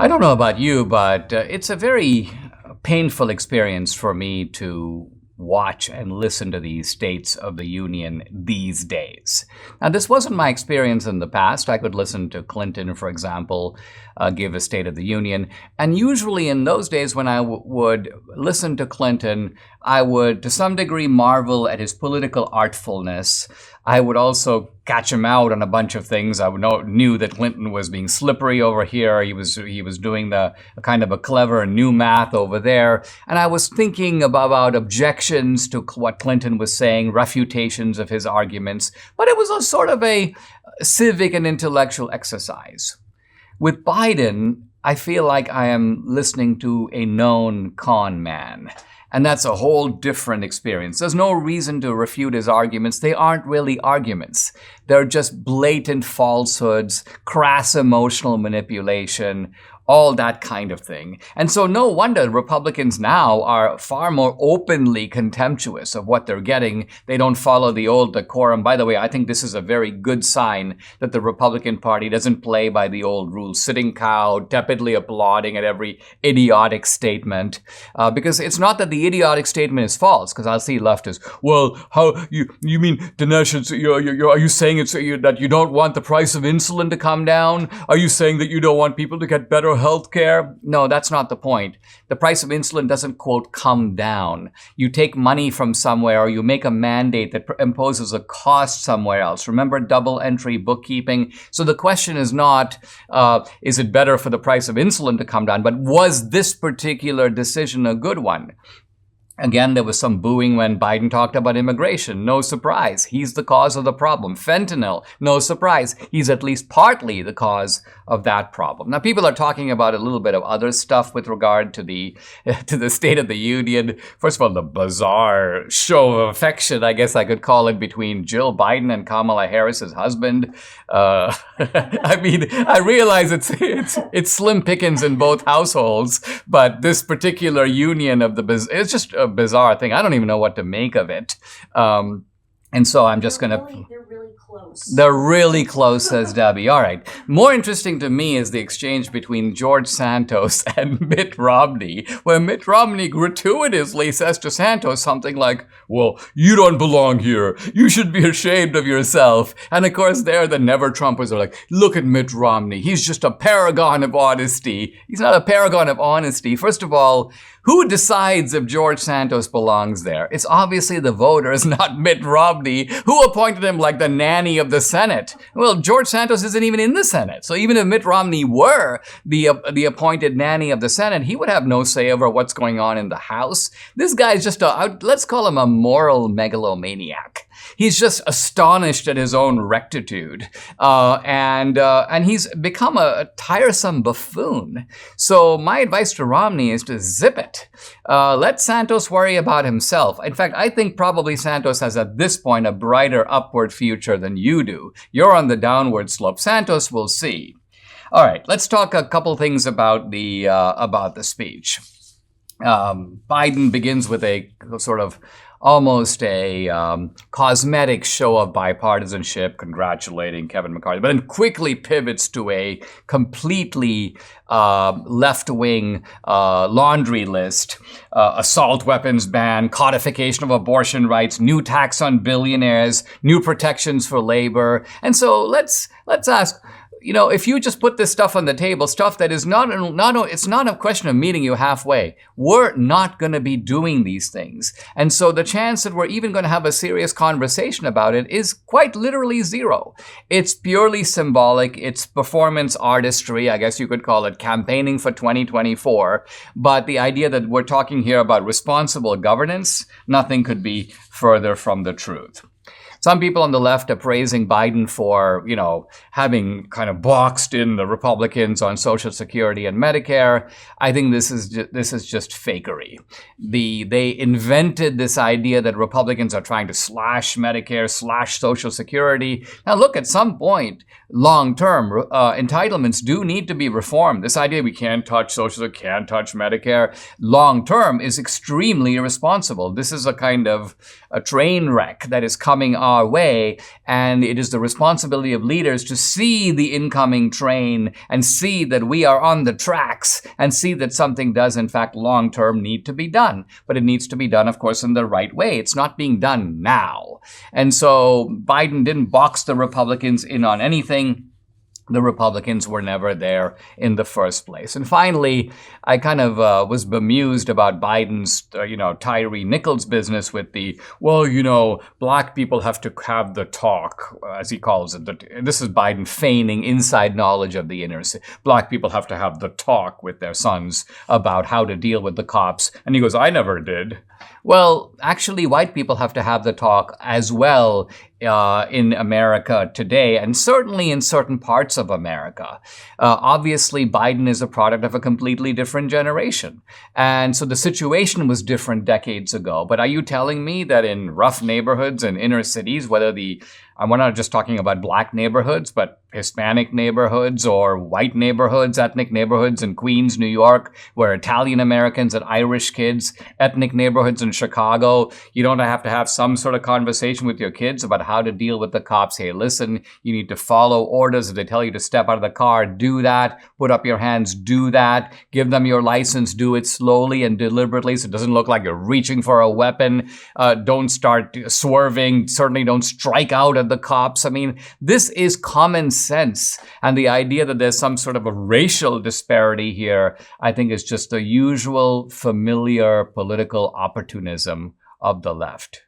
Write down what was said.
I don't know about you, but it's a very painful experience for me to watch and listen to the States of the Union these days. Now, this wasn't my experience in the past. I could listen to Clinton, for example, give a State of the Union. And usually in those days when I would listen to Clinton, I would to some degree marvel at his political artfulness. I would also catch him out on a bunch of things. I knew that Clinton was being slippery over here. He was doing the kind of a clever new math over there. And I was thinking about objections to what Clinton was saying, refutations of his arguments. But it was a sort of a civic and intellectual exercise. With Biden, I feel like I am listening to a known con man. And that's a whole different experience. There's no reason to refute his arguments. They aren't really arguments. They're just blatant falsehoods, crass emotional manipulation, all that kind of thing. And so no wonder Republicans now are far more openly contemptuous of what they're getting. They don't follow the old decorum. By the way, I think this is a very good sign that the Republican Party doesn't play by the old rules, sitting cowed, tepidly applauding at every idiotic statement. Because it's not that the idiotic statement is false, because I'll see leftists, well, how you mean, Dinesh, are you saying that you don't want the price of insulin to come down? Are you saying that you don't want people to get better health care? No, that's not the point. The price of insulin doesn't, quote, come down. You take money from somewhere or you make a mandate that imposes a cost somewhere else. Remember double entry bookkeeping? So the question is not, is it better for the price of insulin to come down, but was this particular decision a good one? Again, there was some booing when Biden talked about immigration. No surprise. He's the cause of the problem. Fentanyl. No surprise. He's at least partly the cause of that problem. Now, people are talking about a little bit of other stuff with regard to the State of the Union. First of all, the bizarre show of affection, I guess I could call it, between Jill Biden and Kamala Harris's husband. I mean, I realize it's slim pickings in both households, but this particular union of it's just a bizarre thing. I don't even know what to make of it. And so I'm just going to... They're really close. They're really close, says Debbie. All right. More interesting to me is the exchange between George Santos and Mitt Romney, where Mitt Romney gratuitously says to Santos something like, well, you don't belong here. You should be ashamed of yourself. And of course, there the never-Trumpers are like, look at Mitt Romney. He's just a paragon of honesty. He's not a paragon of honesty. First of all, who decides if George Santos belongs there? It's obviously the voters, not Mitt Romney, who appointed him like the nanny of the Senate. Well, George Santos isn't even in the Senate. So even if Mitt Romney were the appointed nanny of the Senate, he would have no say over what's going on in the House. This guy is just let's call him a moral megalomaniac. He's just astonished at his own rectitude. And he's become a tiresome buffoon. So my advice to Romney is to zip it. Let Santos worry about himself. In fact, I think probably Santos has at this point a brighter upward future than you do. You're on the downward slope. Santos will see. All right, let's talk a couple things about the speech. Biden begins with a sort of almost a cosmetic show of bipartisanship, congratulating Kevin McCarthy, but then quickly pivots to a completely left-wing laundry list, assault weapons ban, codification of abortion rights, new tax on billionaires, new protections for labor. And so let's ask, if you just put this stuff on the table, stuff that is it's not a question of meeting you halfway. We're not going to be doing these things. And so the chance that we're even going to have a serious conversation about it is quite literally zero. It's purely symbolic. It's performance artistry. I guess you could call it campaigning for 2024. But the idea that we're talking here about responsible governance, nothing could be further from the truth. Some people on the left are praising Biden for, having kind of boxed in the Republicans on Social Security and Medicare. I think this is just fakery. They invented this idea that Republicans are trying to slash Medicare, slash Social Security. Now, look, at some point, long-term, entitlements do need to be reformed. This idea we can't touch Social Security, can't touch Medicare, long-term is extremely irresponsible. This is a kind of a train wreck that is coming our way. And it is the responsibility of leaders to see the incoming train and see that we are on the tracks and see that something does, in fact, long-term need to be done. But it needs to be done, of course, in the right way. It's not being done now. And so Biden didn't box the Republicans in on anything. The Republicans were never there in the first place. And finally, I kind of was bemused about Biden's, Tyree Nichols business with the, black people have to have the talk, as he calls it. This is Biden feigning inside knowledge of the inner city. Black people have to have the talk with their sons about how to deal with the cops. And he goes, I never did. Well, actually, white people have to have the talk as well in America today, and certainly in certain parts of America. Obviously, Biden is a product of a completely different generation. And so the situation was different decades ago. But are you telling me that in rough neighborhoods and inner cities, we're not just talking about black neighborhoods, but Hispanic neighborhoods or white neighborhoods, ethnic neighborhoods in Queens, New York, where Italian Americans and Irish kids, ethnic neighborhoods in Chicago, you don't have to have some sort of conversation with your kids about how to deal with the cops. Hey, listen, you need to follow orders. If they tell you to step out of the car, do that. Put up your hands, do that. Give them your license, do it slowly and deliberately so it doesn't look like you're reaching for a weapon. Don't start swerving. Certainly don't strike out at the cops. I mean, this is common sense. And the idea that there's some sort of a racial disparity here, I think is just the usual familiar political opportunism of the left.